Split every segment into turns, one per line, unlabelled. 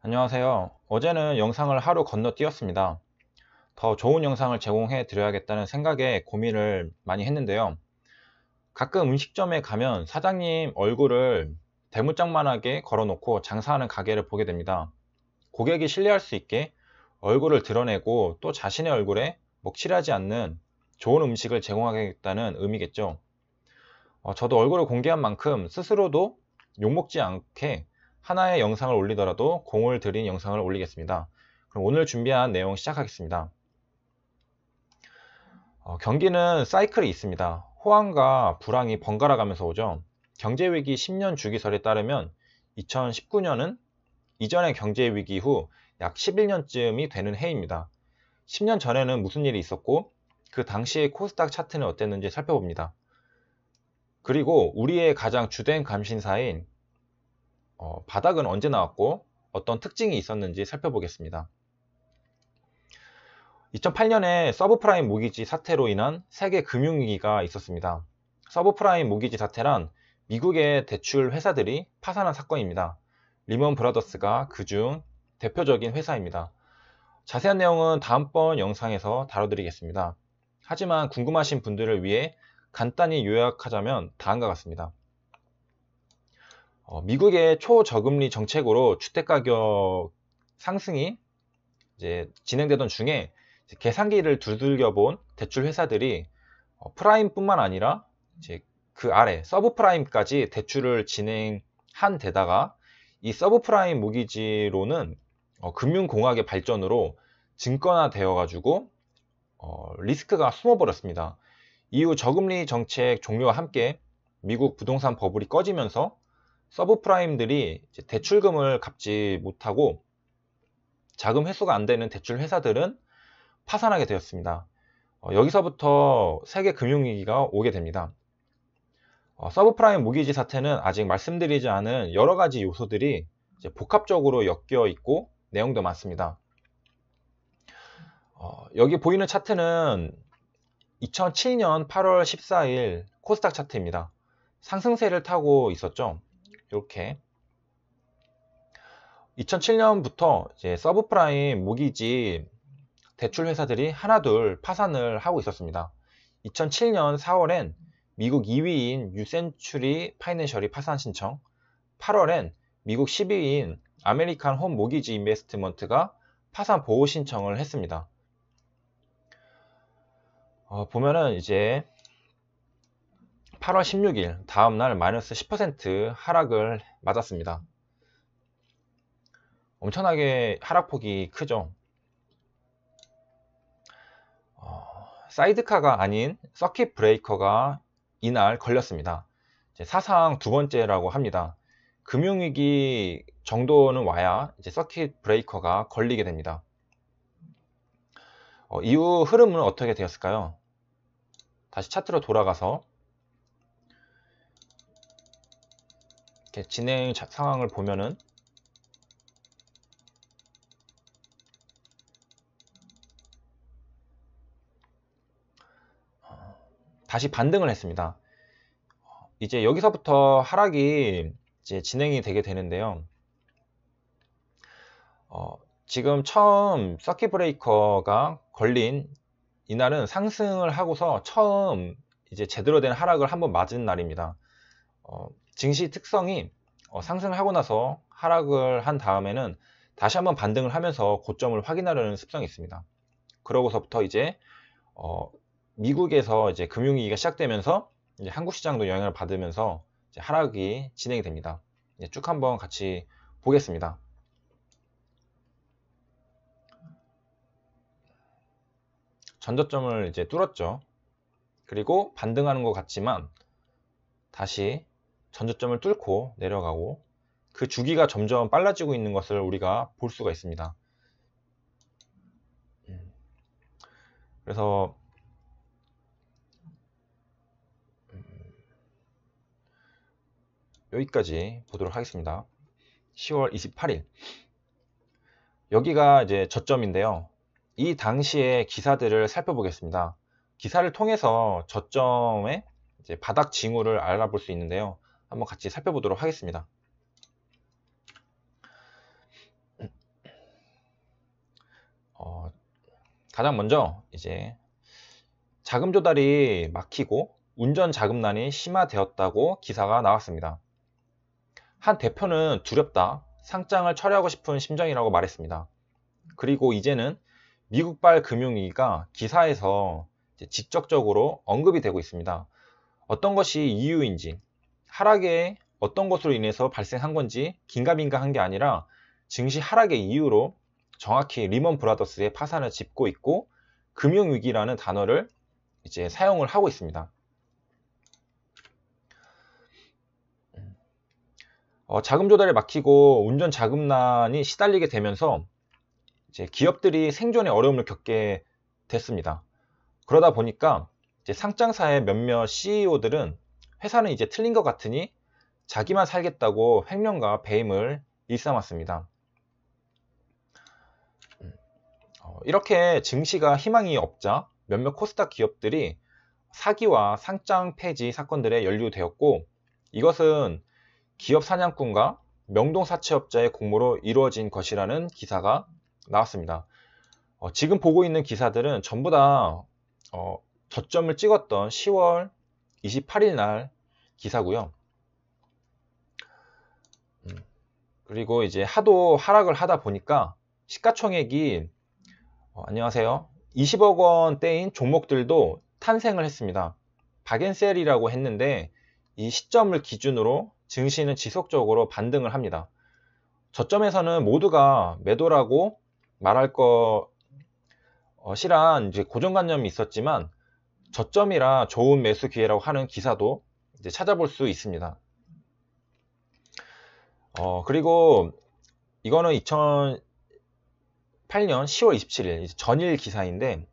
안녕하세요. 어제는 영상을 하루 건너뛰었습니다. 더 좋은 영상을 제공해 드려야겠다는 생각에 고민을 많이 했는데요. 가끔 음식점에 가면 사장님 얼굴을 대문짝만하게 걸어놓고 장사하는 가게를 보게 됩니다. 고객이 신뢰할 수 있게 얼굴을 드러내고 또 자신의 얼굴에 먹칠하지 않는 좋은 음식을 제공하겠다는 의미겠죠. 저도 얼굴을 공개한 만큼 스스로도 욕먹지 않게 하나의 영상을 올리더라도 공을 들인 영상을 올리겠습니다. 그럼 오늘 준비한 내용 시작하겠습니다. 경기는 사이클이 있습니다. 호황과 불황이 번갈아 가면서 오죠. 경제위기 10년 주기설에 따르면 2019년은 이전의 경제위기 후 약 11년쯤이 되는 해입니다. 10년 전에는 무슨 일이 있었고 그 당시의 코스닥 차트는 어땠는지 살펴봅니다. 그리고 우리의 가장 주된 관심사인 바닥은 언제 나왔고 어떤 특징이 있었는지 살펴보겠습니다. 2008년에 서브프라임 모기지 사태로 인한 세계 금융위기가 있었습니다. 서브프라임 모기지 사태란 미국의 대출 회사들이 파산한 사건입니다. 리먼 브라더스가 그중 대표적인 회사입니다. 자세한 내용은 다음번 영상에서 다뤄드리겠습니다. 하지만 궁금하신 분들을 위해 간단히 요약하자면 다음과 같습니다. 미국의 초저금리 정책으로 주택가격 상승이 이제 진행되던 중에 계산기를 두들겨 본 대출 회사들이 프라임뿐만 아니라 이제 그 아래 서브프라임까지 대출을 진행한 데다가 이 서브프라임 모기지로는 금융공학의 발전으로 증권화 되어 가지고 리스크가 숨어버렸습니다. 이후 저금리 정책 종료와 함께 미국 부동산 버블이 꺼지면서 서브프라임들이 대출금을 갚지 못하고 자금 회수가 안 되는 대출 회사들은 파산하게 되었습니다. 여기서부터 세계 금융위기가 오게 됩니다. 서브프라임 모기지 사태는 아직 말씀드리지 않은 여러 가지 요소들이 복합적으로 엮여 있고 내용도 많습니다. 여기 보이는 차트는 2007년 8월 14일 코스닥 차트입니다. 상승세를 타고 있었죠. 이렇게 2007년부터 이제 서브프라임 모기지 대출 회사들이 하나둘 파산을 하고 있었습니다. 2007년 4월엔 미국 2위인 유센츄리 파이낸셜이 파산 신청, 8월엔 미국 10위인 아메리칸 홈 모기지 인베스트먼트가 파산 보호 신청을 했습니다. 보면은 이제 8월 16일 다음날 마이너스 10% 하락을 맞았습니다. 엄청나게 하락폭이 크죠. 사이드카가 아닌 서킷 브레이커가 이날 걸렸습니다. 사상 두 번째라고 합니다. 금융위기 정도는 와야 이제 서킷 브레이커가 걸리게 됩니다. 이후 흐름은 어떻게 되었을까요? 다시 차트로 돌아가서 이렇게 진행 상황을 보면은 다시 반등을 했습니다. 이제 여기서부터 하락이 이제 진행이 되게 되는데요. 지금 처음 서킷 브레이커가 걸린 이날은 상승을 하고서 처음 이제 제대로 된 하락을 한번 맞은 날입니다. 증시 특성이 상승을 하고 나서 하락을 한 다음에는 다시 한번 반등을 하면서 고점을 확인하려는 습성이 있습니다. 그러고서부터 이제 미국에서 이제 금융위기가 시작되면서 이제 한국 시장도 영향을 받으면서 이제 하락이 진행이 됩니다. 쭉 한번 같이 보겠습니다. 전저점을 이제 뚫었죠. 그리고 반등하는 것 같지만 다시 전저점을 뚫고 내려가고 그 주기가 점점 빨라지고 있는 것을 우리가 볼 수가 있습니다. 그래서 여기까지 보도록 하겠습니다. 10월 28일 여기가 이제 저점인데요. 이 당시의 기사들을 살펴보겠습니다. 기사를 통해서 저점의 이제 바닥 징후를 알아볼 수 있는데요. 한번 같이 살펴보도록 하겠습니다. 가장 먼저 이제 자금 조달이 막히고 운전 자금난이 심화되었다고 기사가 나왔습니다. 한 대표는 두렵다, 상장을 철회하고 싶은 심정이라고 말했습니다. 그리고 이제는 미국발 금융위기가 기사에서 직접적으로 언급이 되고 있습니다. 어떤 것이 이유인지, 하락의 어떤 것으로 인해서 발생한 건지 긴가민가한 게 아니라 증시 하락의 이유로 정확히 리먼 브라더스의 파산을 짚고 있고 금융위기라는 단어를 이제 사용을 하고 있습니다. 자금 조달이 막히고 운전 자금난이 시달리게 되면서 이제 기업들이 생존의 어려움을 겪게 됐습니다. 그러다 보니까 이제 상장사의 몇몇 CEO들은 회사는 이제 틀린 것 같으니 자기만 살겠다고 횡령과 배임을 일삼았습니다. 이렇게 증시가 희망이 없자 몇몇 코스닥 기업들이 사기와 상장 폐지 사건들에 연루되었고, 이것은 기업 사냥꾼과 명동사채업자의 공모로 이루어진 것이라는 기사가 나왔습니다. 지금 보고 있는 기사들은 전부 다 저점을 찍었던 10월 28일 날 기사고요. 그리고 이제 하도 하락을 하다 보니까 시가총액이 안녕하세요. 20억 원대인 종목들도 탄생을 했습니다. 박앤셀이라고 했는데 이 시점을 기준으로 증시는 지속적으로 반등을 합니다. 저점에서는 모두가 매도라고 말할 것이란 이제 고정관념이 있었지만 저점이라 좋은 매수 기회라고 하는 기사도 이제 찾아볼 수 있습니다. 그리고 이거는 2008년 10월 27일 전일 기사인데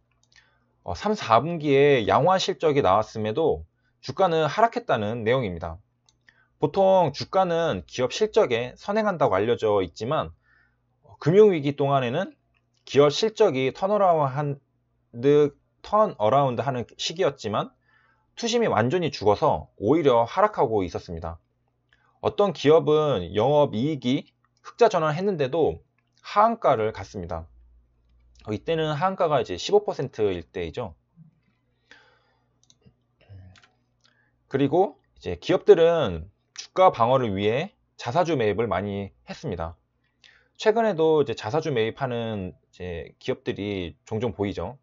3, 4분기에 양호한 실적이 나왔음에도 주가는 하락했다는 내용입니다. 보통 주가는 기업 실적에 선행한다고 알려져 있지만 금융위기 동안에는 기업 실적이 턴어라운드 하는 시기였지만 투심이 완전히 죽어서 오히려 하락하고 있었습니다. 어떤 기업은 영업이익이 흑자 전환했는데도 하한가를 갔습니다. 이때는 하한가가 이제 15%일 때이죠. 그리고 이제 기업들은 주가 방어를 위해 자사주 매입을 많이 했습니다. 최근에도 이제 자사주 매입하는 이제 기업들이 종종 보이죠.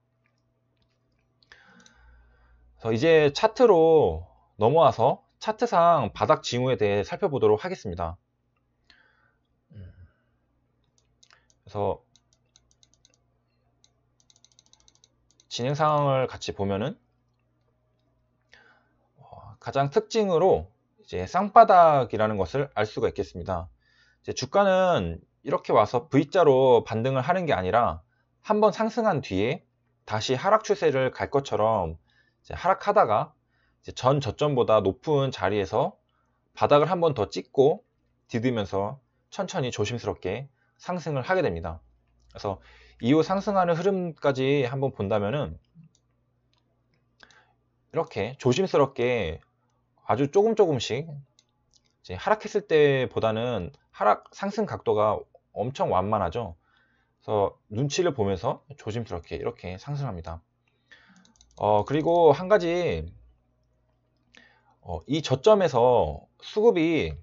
그래서 이제 차트로 넘어와서 차트상 바닥 징후에 대해 살펴보도록 하겠습니다. 그래서 진행 상황을 같이 보면은 가장 특징으로 이제 쌍바닥이라는 것을 알 수가 있겠습니다. 이제 주가는 이렇게 와서 V자로 반등을 하는 게 아니라 한번 상승한 뒤에 다시 하락 추세를 갈 것처럼 이제 하락하다가 이제 전 저점보다 높은 자리에서 바닥을 한번 더 찍고 디디면서 천천히 조심스럽게 상승을 하게 됩니다. 그래서 이후 상승하는 흐름까지 한번 본다면은 이렇게 조심스럽게 아주 조금씩 이제 하락했을 때보다는 상승 각도가 엄청 완만하죠. 그래서 눈치를 보면서 조심스럽게 이렇게 상승합니다. 그리고 한 가지 이 저점에서 수급이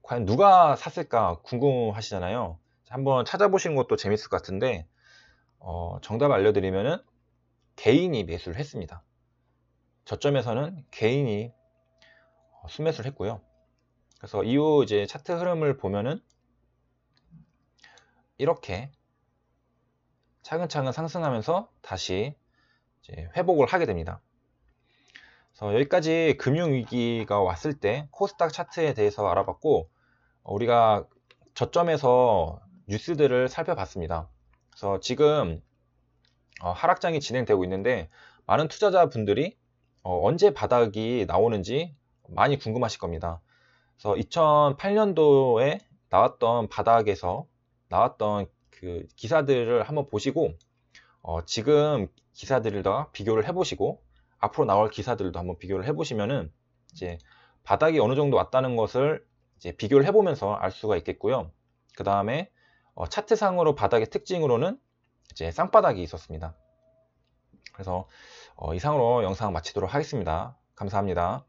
과연 누가 샀을까 궁금하시잖아요. 한번 찾아보시는 것도 재밌을 것 같은데 정답을 알려드리면은 개인이 매수를 했습니다. 저점에서는 개인이 순매수를 했고요. 그래서 이후 이제 차트 흐름을 보면은 이렇게 차근차근 상승하면서 다시 이제 회복을 하게 됩니다. 그래서 여기까지 금융위기가 왔을 때 코스닥 차트에 대해서 알아봤고, 우리가 저점에서 뉴스들을 살펴봤습니다. 그래서 지금 하락장이 진행되고 있는데 많은 투자자분들이 언제 바닥이 나오는지 많이 궁금하실 겁니다. 그래서 2008년도에 나왔던 바닥에서 나왔던 그 기사들을 한번 보시고 지금 기사들과 비교를 해보시고 앞으로 나올 기사들도 한번 비교를 해보시면은 이제 바닥이 어느 정도 왔다는 것을 이제 비교를 해보면서 알 수가 있겠고요. 그 다음에 차트상으로 바닥의 특징으로는 이제 쌍바닥이 있었습니다. 그래서 이상으로 영상 마치도록 하겠습니다. 감사합니다.